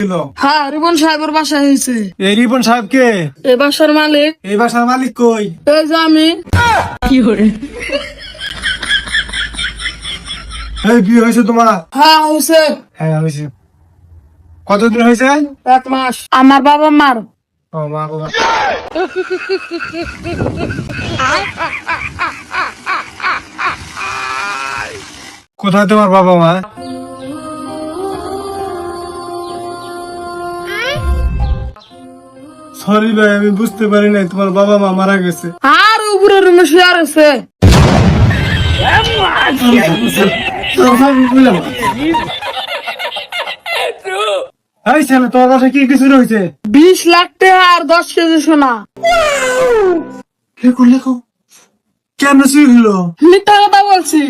হ্যাঁ, রিপন সাহেবের বাসায় হয়েছে। এই রিপন সাহেব কে? এই বাসার মালিক। এই বাসার মালিক কই? এই যে আমি। এই বিয়ে হয়েছে তোমার? হ্যাঁ হয়েছে। হ্যাঁ হয়েছে। কতদিন হয়েছে? 1 মাস। আমার বাবা মার। ও মা বাবা। কোথায় তোমার বাবা মা? সরি ভাই, আমি বুঝতে পারি নাই তোমার বাবা মা মারা গেছে। আর উপরে রুমে শুয়ে আছে। এই ছেলে, তোমার বাসায় কি কিছু রয়েছে? 20 লাখ টাকা আর 10 কেজি সোনা। লেখো লেখো। কেমন ছিল? মিথ্যা কথা বলছি।